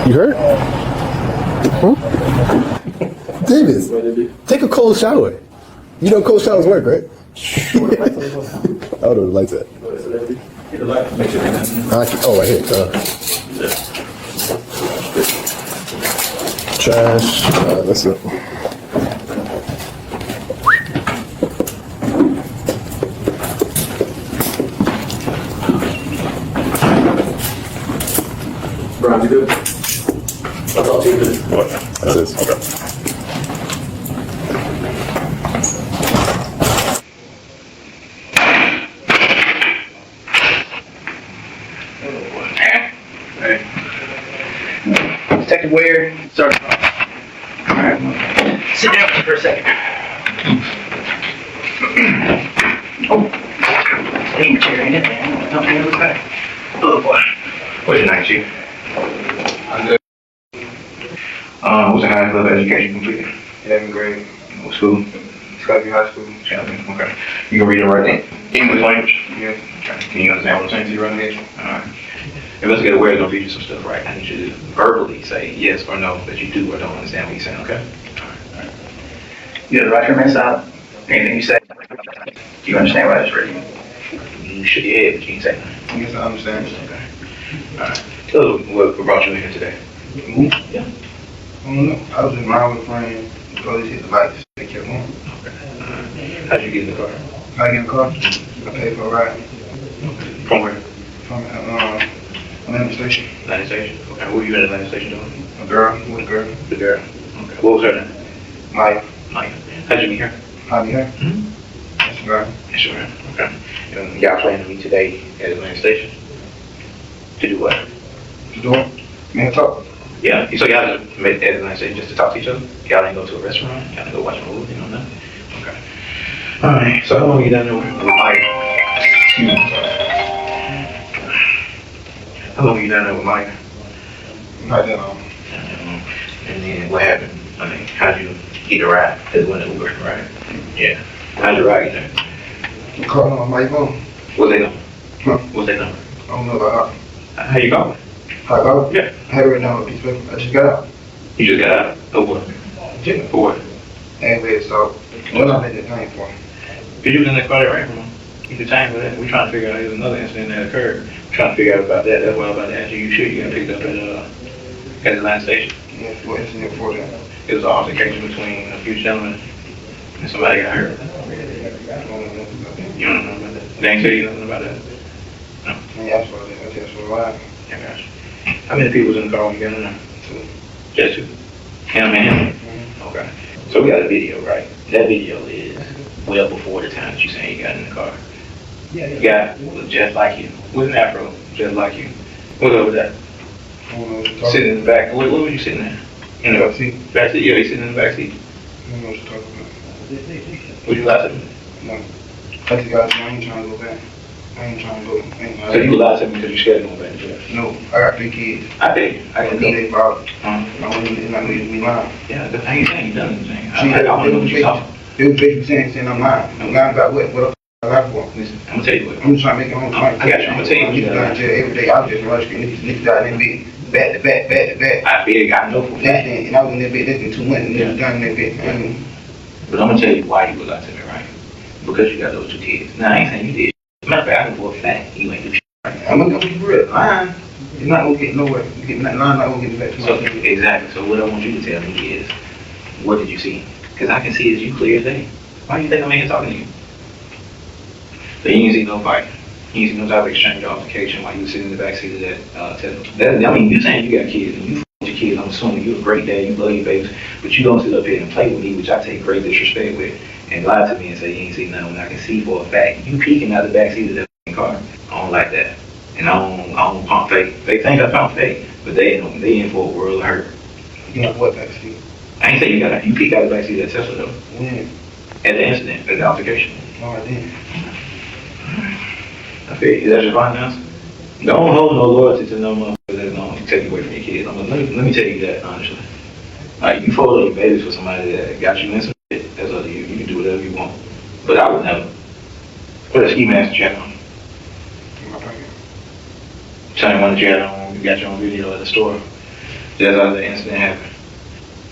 You hurt? Huh? Davis, take a cold shower. You know cold showers work, right? I don't know the lights at. Oh, right here. Trash. That's it. Brian, you good? I'll talk to you in a minute. That's it. Okay. Detective Ware, Sergeant. All right, sit down with you for a second. Oh, steam chair in it, man. Don't you look back? Oh boy. What's your name, Chief? I'm good. What's the highest level of education completed? 11th grade. What school? Skyview High School. Champion. Okay. You can read and write English language? Yes. Okay. Can you understand what I'm saying to you right now? Alright. Investigator Ware is going to read you some stuff, right? I need you to verbally say yes or no that you do or don't understand what he's saying, okay? Alright. You have the right to remain silent. Anything you say, do you understand what I just read? You shook your head, but you ain't say nothing. Yes, I understand. Okay. Alright. Tell us what brought you in here today. Yeah. I don't know. I was in line with a friend. The police hit the lights. They kept on. Okay. How'd you get in the car? I get in the car. I paid for a ride From where? from Atlanta Station. Atlanta Station. Okay. What were you at Atlanta Station doing? A girl with a girl. The girl. Okay. What was her name? Maya. Mike. How'd you meet her? Javi here. Mm-hmm. That's a girl. Sure. Okay. And y'all planning to meet today at Atlanta Station? To do what? The door. Man, talk. Yeah. So y'all just met at Atlanta Station just to talk to each other? Y'all didn't go to a restaurant? Y'all didn't go watch a movie? Nothing? Okay. Alright. So how long you down there with Mike? Excuse me. How long you down there with Mike? Not that long. And then what happened? I mean, how'd you get a ride? It went Uber, right? Yeah. How'd you ride there? I'm calling on my phone. What's their number? Huh? What's their number? I don't know about How you calling? how I got. Yeah. I had it right now on a piece of paper. I just got out. You just got out. Oh, what? Yeah. For what? Anyway, so what I made the time for? Because you was in the car that right from him. You could time for that. We're trying to figure out there's another incident that occurred. We're trying to figure out about that. That's why I'm about to ask you. You sure you got picked up at Atlanta Station? Yeah, what incident before that? It was an altercation between a few gentlemen and somebody got hurt. I don't know nothing about that. You don't know about that? They ain't tell you nothing about that? I asked for that. I asked for a ride. Yeah, gosh. How many people was in the car when you got in there? Two. Just two. And a man? Okay. So we got a video, right? That video is well before the time that you saying you got in the car. Yeah, The guy was just like you. With an afro, just like you. What over that? I don't know what you're talking Sitting in the back. What was you sitting there? In the about. See? back seat? Yeah, he's sitting in the back seat. I don't know what you're talking about. Would you lie to me? No. I just got I ain't trying to go back. I ain't trying to go. I ain't So you lied to me because you scared of going back to jail? No, I got 3 kids. I did. I I can know do they father. it. I want to not me lying. Yeah, that's how you saying you done anything. See, I want to know what you're talking. They was basically saying I'm lying. I'm lying about what? What I lie for? Listen, I'm gonna tell you what. I'm just trying to make it home. I got you. I'm gonna tell you what you Niggas done. down jail every day. I was just rushing. Niggas out in that bit. Back to back, back to back. I feel I know for a fact. And I was in that bit. Less than 2 months. Niggas down in that bit. But I'm gonna tell you why you would lie to me, right? Because you got those 2 kids. Now I ain't saying you did. Matter of fact, I know for a fact you ain't do shit. I'm gonna be real. Lying. It's not gonna get nowhere. Lying not gonna get me back to my So exactly. So what I want you to tell me is, what did you see? Because I can see as you clear as day. Why do you think I'm in here talking to you? So you didn't see no fight. You didn't see no type of exchange or altercation while you were sitting in the backseat of that Tesla. I mean, you saying you got kids and you with your kids. I'm assuming you're a great dad. You love your babies, but you don't sit up here and play with me, which I take great disrespect with, and lie to me and say you ain't seen nothing when I can see for a fact you peeking out the backseat of that car. I don't like that. And I don't pump fake. They think I pump fake, but they in for a world of hurt. You know what, actually? I ain't say you peeked out the backseat of that Tesla though. When? At the incident, at the altercation. No, I didn't. I feel you. Is that your final answer? Don't hold no loyalty to no motherfucker that's gonna take you away from your kids. Let me tell you that honestly. Like you fold your babies for somebody that got you in some shit, that's up to you. You can do whatever you want. But I would never. Put a ski mask channel. In my pocket. Tell me when you had on, you got your own video at the store. Just after the incident happened.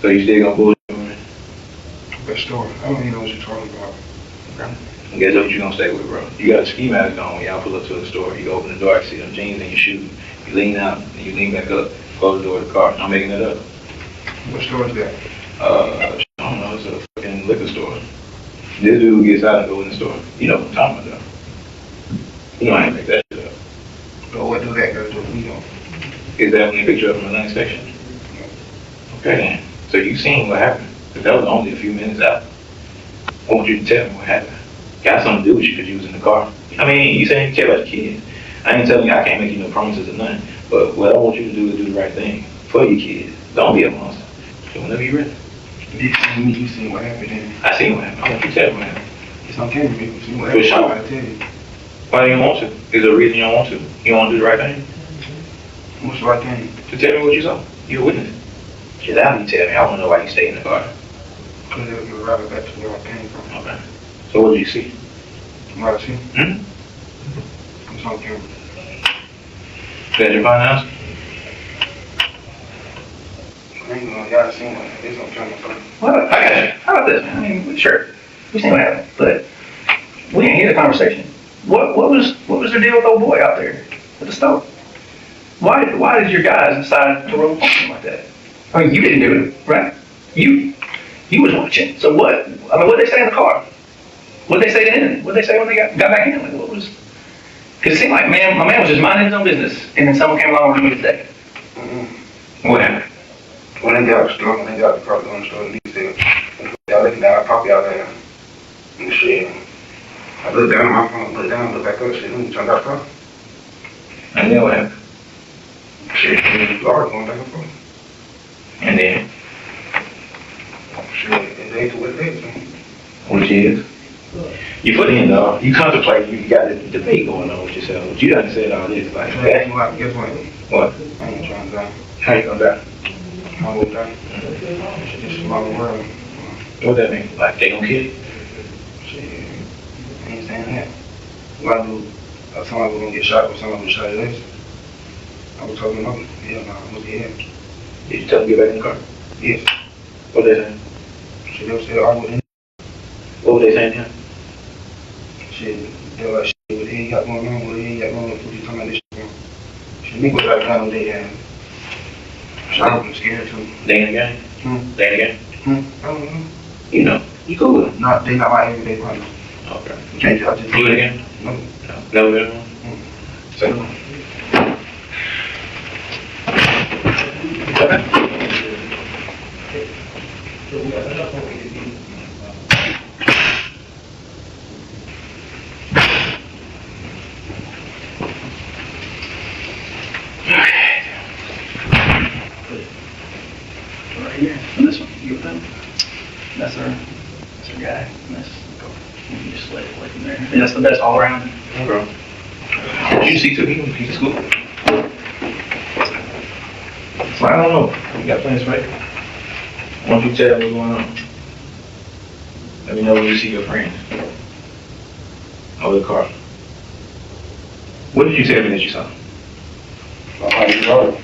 So you still gonna bullshit with me? That story. I don't even know what you're talking about. And guess what you gonna stay with, bro? You got a ski mask on when y'all pull up to the store. You open the door, I see them jeans and your shoes. You lean out, and you lean back up, close the door of the car. I'm making it up. What store is that? I don't know, it's a fucking liquor store. This dude gets out and go in the store. You know what I'm talking about, though. You know I ain't make that shit up. So what do that go to? We don't. Is that when they picked you up from Atlantic Station? Okay then. So you seen what happened. But that was only a few minutes out. I want you to tell me what happened. Got something to do with you because you was in the car. I mean, you saying you care about the kids. I ain't telling you I can't make you no promises or nothing. But what I want you to do is do the right thing for your kids. Don't be a monster. So whenever you're ready. You seen what happened then. I seen what happened. I want you to tell me what happened. It's on camera, man. You see what For happened? sure. I gotta tell you. Why do you want to? Is there a reason you don't want to? You want to do the right thing? What's the right thing? To tell me what you saw. You're a witness. Just after you tell me, I want to know why you stayed in the car. Because it'll give a right back to where I came from. Okay. So what did you see? What I see? Hmm? It's on camera. Did you find out? I ain't gonna, y'all seen it. It's on camera. Well, I got you. How about this, man? I mean, sure, we seen what happened, but we didn't hear the conversation. What was the deal with old boy out there at the stove? Why did your guys decide to roll something like that? I mean, you didn't do it, right? You was watching. So what? I mean, what did they say in the car? What did they say to him? What did they say when they got back in? Like, what was? Because it seemed like my man was just minding his own business, and then someone came along and ruined his day. What happened? When they got out the store, when they got the car going to the store, they said, y'all looking down, I pop y'all there. And shit. I looked down at my phone, looked down, looked back up, shit, and turned out the car. And then what happened? Shit, and the car going back and forth. And then, Shit, and they do what they do. which is, you put in, dog. You contemplate. You got a debate going on with yourself. But you done said all this, like, Guess that. what? Guess what? What? I ain't trying to die. How you gonna die? I will die. It's just my world. What that mean? Like they gonna kill you? Shit, I ain't saying that. Why do somebody was gonna get shot or somebody was shot at us? I was talking about, yeah, no, I was here. Did you tell them to get back in the car? Yes. What they saying? Shit, they said I wouldn't. What were they saying to him? Shit, they were like, shit, what the hell you got going on? What the hell you got going on? What you talking about this shit? Shit, niggas like kind of day and shit, I was scared too. They in the game? They in the game? I don't know. You know. You cool with them? Not, they not my everyday partner. Okay. Can't I just You in the game? No. No. Never been one? So. Okay. Right here. And this one, you with them? That's our guy. And that's, you just let it away from there. And that's the best all around. Bro. Did you see two people in piece of school? So I don't know. You got plans, right? Why don't you tell me what's going on? Let me know when you see your friends. Over the car. What did you tell me that you saw? My partner was arguing.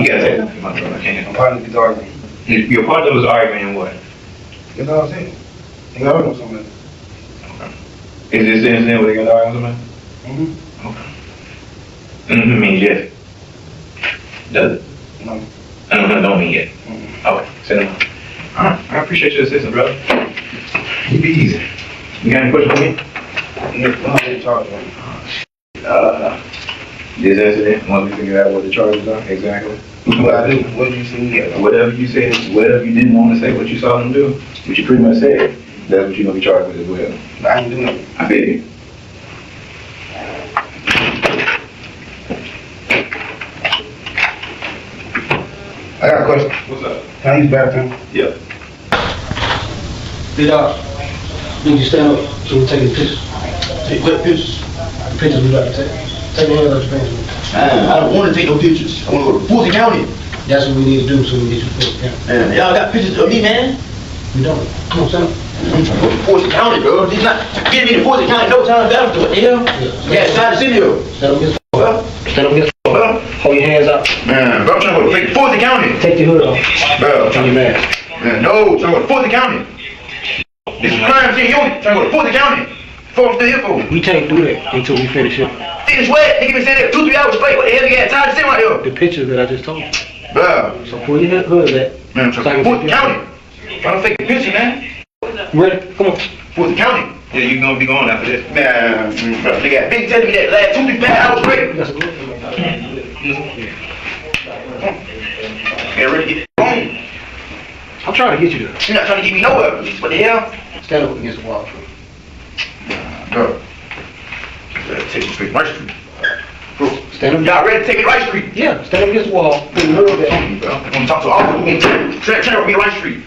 You gotta say that. My brother, I can't. My partner was arguing. Your partner was arguing what? You know what I'm saying? He arguing with somebody. Is this the incident where they got arguing with somebody? Mm-hmm. Okay. Means yes. Does it? No. Don't mean yes. Okay, say no. Alright, I appreciate your assistance, brother. You be easy. You got any questions for me? I'm getting charged, man. This incident, once we figure out what the charges are, exactly. What I do? What did you see me get? Whatever you said, whatever you didn't want to say, what you saw them do, what you pretty much said, that's what you're gonna be charged with as well. I ain't doing nothing. I feel you. I got a question. What's up? Can I use bathroom? Yeah. Big dog, need you stand up so we take a picture. Take quick pictures. The pictures we got to take. Take your hands out your pants. I don't want to take no pictures. I want to go to Fulton County. That's what we need to do so we can get you put down. Man, y'all got pictures of me, man? We don't. Come on, stand up. I'm trying to go to Fulton County, bro. He's not getting me to Fulton County no time better. What the hell? Yeah, it's time to sit here. Stand up against the Well, Stand up against the well, Hold your hands out. man, bro, I'm trying to go go to Fulton County. Take your hood off. Bro, On your mask. man, no, trying to go to Fulton County. This is crime scene. You trying to go to Fulton County. Folks still here for. We can't do that until we finish it. Finish what? Nigga been sitting there 2-3 hours straight. What the hell you got time to sit right here? The pictures that I just told you. Bro, So pull your hood back. man, I'm trying to go to Fulton County. Trying to fake the picture, man. Ready? Come on. Fulton County. Yeah, you gonna be going after this. Man, bro, nigga been telling me that last 2-3 hours straight. That's good. Get ready to get home. I'm trying to get you there. You're not trying to get me nowhere. What the hell? Stand up against the wall. Bro. Take me straight right street. Bro, Stand up. y'all ready to take me right street? Yeah, stand up against the wall. Put your hood back. Bro, I'm gonna talk to all of them. Try to be right street.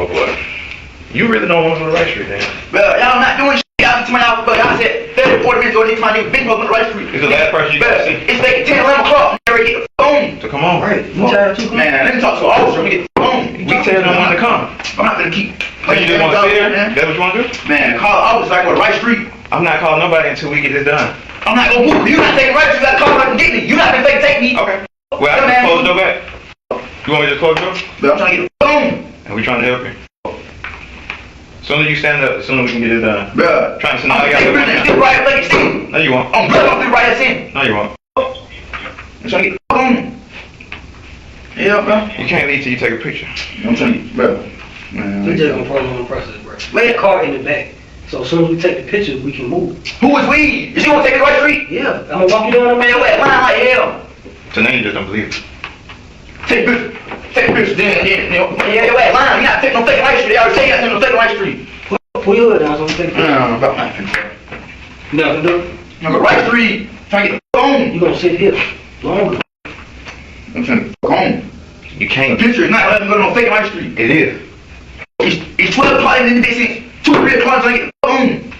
Boy. You really don't want to go to the right street, man. Bro, y'all not doing shit. Y'all to my house, but y'all said 30-40 minutes ago, need my nigga been on the right street. It's the last person you Bro, gotta see. it's like 10-11 o'clock. Never get the phone. So come on. Right. You tired too? Man, let me talk to the officer. Let me get the phone. We tell them when to come. I'm not gonna keep So you just want to sit here? man. That's what you want to do? Man, call the officer. I go to the right street. I'm not calling nobody until we get this done. I'm not gonna move. You not taking right street. You gotta call me and get me. You not gonna take me. Okay. Well, I can close the door back. You want me to just close the door? But I'm trying to get the phone. And we trying to help you. As soon as you stand up, as soon as we can get it done. Bro, Trying to send I'm all gonna take y'all business. to Still right, like you see. No, you won't. I'm blood off the right in. No, you won't. I'm trying to get the phone. Yeah, bro. You can't leave till you take a picture. I'm trying to get, bro. We just gonna prolong the process, bro. Wait. That car in the back. So as soon as we take the picture, we can move. Who is we? Is you gonna take the right street? Yeah, I'm gonna walk you down the Man, man. wait, line like hell. So now you just don't believe it. Take pictures. Take pictures, then, yeah, your ass lying. You not taking no fake right street. They already say you not taking no fake right street. Pull your hood down so we take the picture. About my You know what I'm doing? I'm going right street. Trying to get the phone. You gonna sit here. Longer. I'm trying to go home. You The can't. picture is not letting me go to no fake right street. It is. It's 12 o'clock in the distance. 2-3 o'clock trying to get the phone.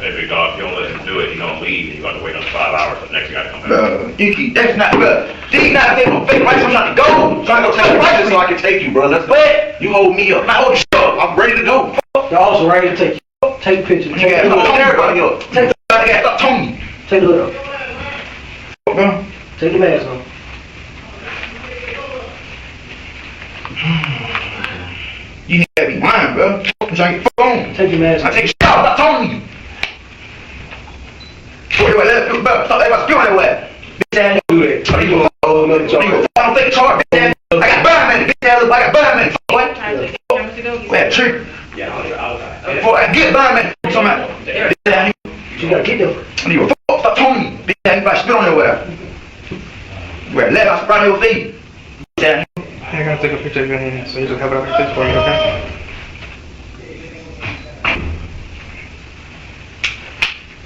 Hey, big dog, if you don't let him do it, he's gonna leave, and you're gonna wait another 5 hours for the next guy to come back. Icky, that's not, bro. These not taking no fake right street. I'm trying to go. Trying to go tell the right street so I can take you, bro. Let's go. You hold me up. Not hold you up. I'm ready to go. They're also ready to take you. Take a picture. You got everybody up. Take the stop telling me. Take the hood off. Bro. Take the mask off. You need to be lying, bro. I'm trying to get the phone. Take your mask I off. take a shot. Stop telling you. Bro, stop everybody spewing that way. Bitch ass nigga do that. I don't take a charge, bitch ass. I got burn man, bitch ass. I got burn man, boy. Wait, trick. Before I get burn man, bitch ass. You gotta get there. I need a fuck. Stop telling me. Bitch ass, everybody spit on your way. Where let us spread on your feet. Bitch ass. I gotta take a picture of your hand, so you just have it out like this for you, okay?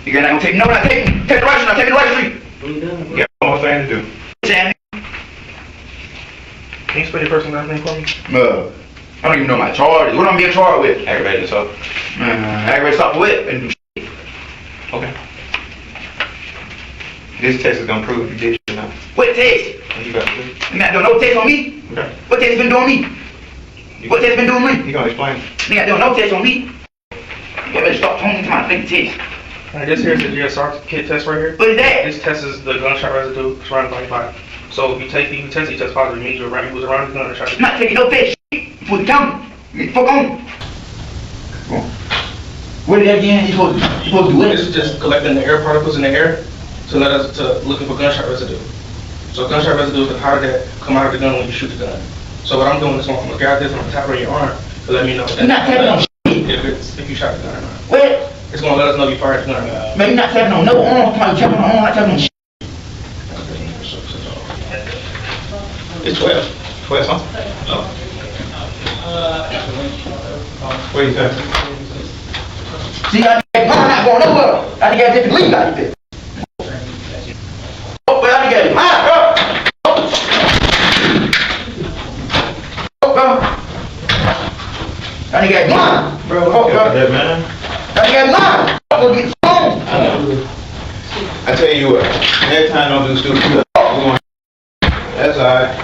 You not gonna take no, not taking. Take the right street, not taking the right street. When you done, You got one more thing to do. Bitch ass. Can you spell your first and last name for me? I don't even know my charges. What am I being charged with? Aggravated assault. Aggravated assault with and do shit. Okay. This test is gonna prove if you did shit or not. What test? And you got to do. You not doing no test on me? Okay. What test been doing me? What test been doing me? You gonna explain? You not doing no test on me? You better stop talking to my fake test. This here is the GSR kit test right here. What is that? This test is the gunshot residue surrounding body fire. So if you test, you test positive, it means you was around the gun and shot I'm not taking no fake shit. For the county. Get the fuck on. What is that again? You supposed to do This it? is just collecting the air particles in the air to let us to looking for gunshot residue. So gunshot residue is the powder that come out of the gun when you shoot the gun. So what I'm doing is I'm gonna grab this and tap it on your arm to let me know that You're not tapping on shit. if you shot the gun or not. What? It's gonna let us know you fired the gun or not. Man, you're not tapping on no arm. Come on, tapping on arm. Not tapping on shit. It's 12. 12 something? Oh. What do you think? See, I think mine not going nowhere. I think I just leave out of this. Oh, but I think I mine, bro. Oh, bro. I think I mine, bro. Oh, bro. That man. I think I mine. I'm gonna get the phone. I tell you what, next time don't do stupid stuff. That's alright.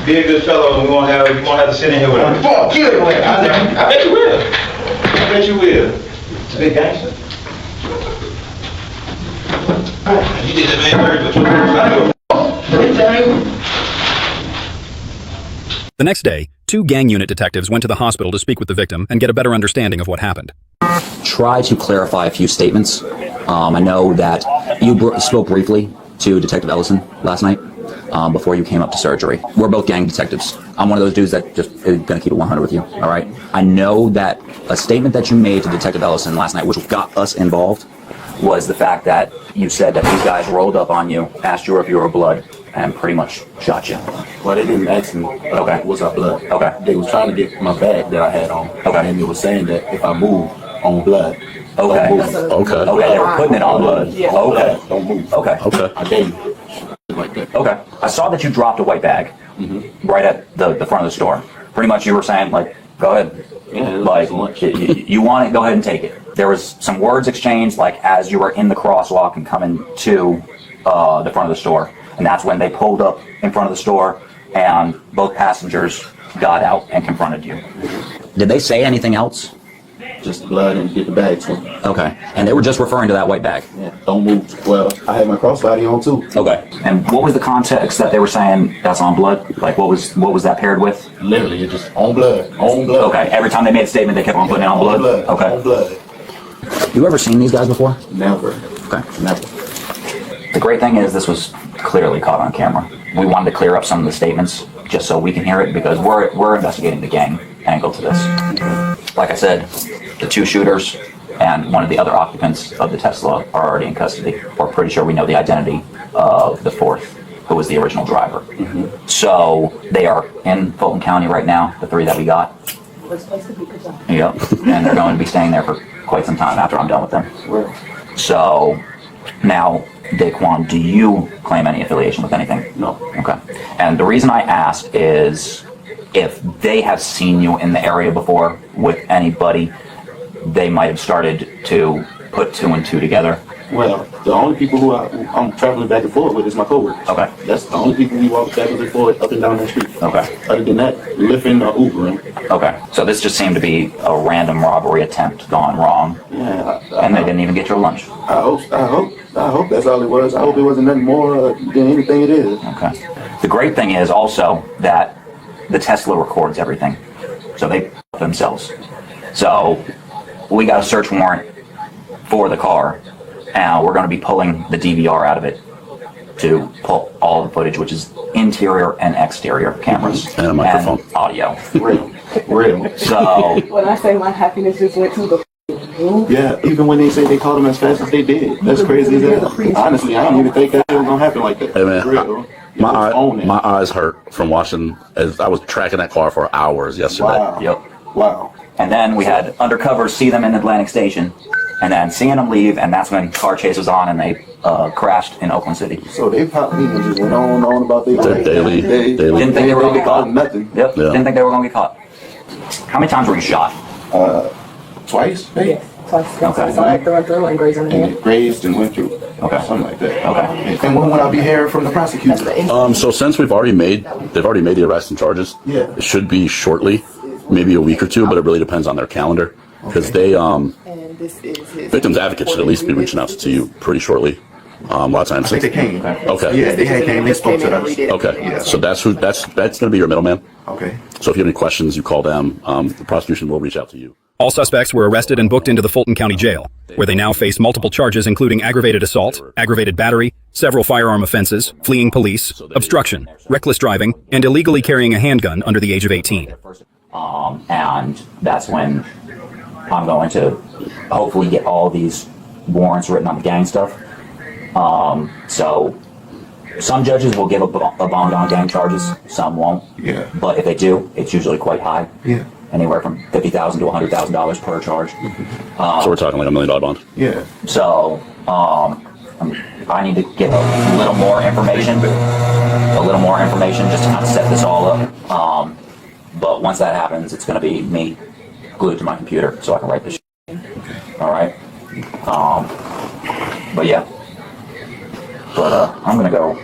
Be a good fellow and you're gonna have to sit in here with us. Before I kill it, I bet you will. I bet you will. Big gangster. You did that man The next day, 2 gang unit detectives went to the hospital to speak with the victim and get a better understanding of what happened. Try to clarify a few statements. I know that you spoke briefly to Detective Ellison last night before you came up to surgery. We're both gang detectives. I'm one of those dudes that just is going to keep it 100 with you, all right? I know that a statement that you made to Detective Ellison last night, which got us involved, was the fact that you said that these guys rolled up on you, asked you if you were blood, and pretty much shot you. Well, they didn't ask me, Okay. was I blood? Okay. They was trying to get my bag that I had on. Okay. And they was saying that if I move on blood, Okay. don't move. Okay. Okay, they were putting it on blood. Okay. Don't move. Okay. Okay. I gave like that. Okay. I saw that you dropped a white bag right at the front of the store. Pretty much you were saying, like, go ahead. Yeah, it was Like, so much. you want it, go ahead and take it. There was some words exchanged, like, as you were in the crosswalk and coming to the front of the store. And that's when they pulled up in front of the store and both passengers got out and confronted you. Did they say anything else? Just blood and get the bag to me. Okay. And they were just referring to that white bag. Yeah, don't move. Well, I had my crossbody on too. Okay. And what was the context that they were saying that's on blood? Like, what was that paired with? Literally, it's just on blood. On blood. Okay. Every time they made a statement, they kept on putting it on blood? Okay. On blood. You ever seen these guys before? Never. Okay. Never. The great thing is this was clearly caught on camera. We wanted to clear up some of the statements just so we can hear it because we're investigating the gang angle to this. Like I said, the 2 shooters and one of the other occupants of the Tesla are already in custody. We're pretty sure we know the identity of the 4th, who was the original driver. So they are in Fulton County right now, the 3 that we got. Yep. And they're going to be staying there for quite some time after I'm done with them. So now, Daquan, do you claim any affiliation with anything? No. Okay. And the reason I ask is if they have seen you in the area before with anybody, they might have started to put 2 and 2 together. Well, the only people who I'm traveling back and forth with is my coworkers. Okay. That's the only people we walk back and forth up and down that street. Okay. Other than that, Lyfting or Ubering. Okay. So this just seemed to be a random robbery attempt gone wrong, Yeah. and they didn't even get your lunch. I hope that's all it was. I hope it wasn't nothing more than anything it is. Okay. The great thing is also that the Tesla records everything, so they themselves. So we got a search warrant for the car, and we're going to be pulling the DVR out of it to pull all the footage, which is interior and exterior cameras And a microphone. and audio. Real. So When I say my happiness just went to the roof. Yeah, even when they say they caught him as fast as they did. That's crazy as hell. Honestly, I don't even think that was going to happen like that. Hey man, Real. my eyes hurt from watching as I was tracking that car for hours yesterday. Wow. Yep. Wow. And then we had undercovers see them in Atlantic Station, and then seeing them leave, and that's when car chase was on, and they crashed in Oakland City. So they popped me and just went on and on about their life. Daily. Didn't think they were going to get caught. Nothing. Yep. Yeah. Didn't think they were going to get caught. How many times were you shot? Twice, maybe. Yes. Twice. Okay. So I threw and through and grazed on the And head. it grazed and went through. Okay. Something like that. Okay. And when would I be hearing from the prosecutor? So since they've already made the arrest and charges, Yeah. it should be shortly, maybe a week or 2, but it really depends on their calendar. Because they, And this is his victims advocates should at least be reaching out to you pretty shortly. A lot of times. I think they came. Okay. Yeah, they had came. They spoke to us. Okay. So that's going to be your middleman. Okay. So if you have any questions, you call them. The prosecution will reach out to you. All suspects were arrested and booked into the Fulton County Jail, where they now face multiple charges including aggravated assault, aggravated battery, several firearm offenses, fleeing police, obstruction, reckless driving, and illegally carrying a handgun under the age of 18. And that's when I'm going to hopefully get all these warrants written on the gang stuff. So some judges will give a bond on gang charges, some won't. Yeah. But if they do, it's usually quite high. Yeah. Anywhere from $50,000 to $100,000 per charge. So we're talking like $1 million bond. Yeah. So I need to get a little more information just to kind of set this all up. But once that happens, it's going to be me glued to my computer so I can write this shit. All right. But yeah. But I'm going to go.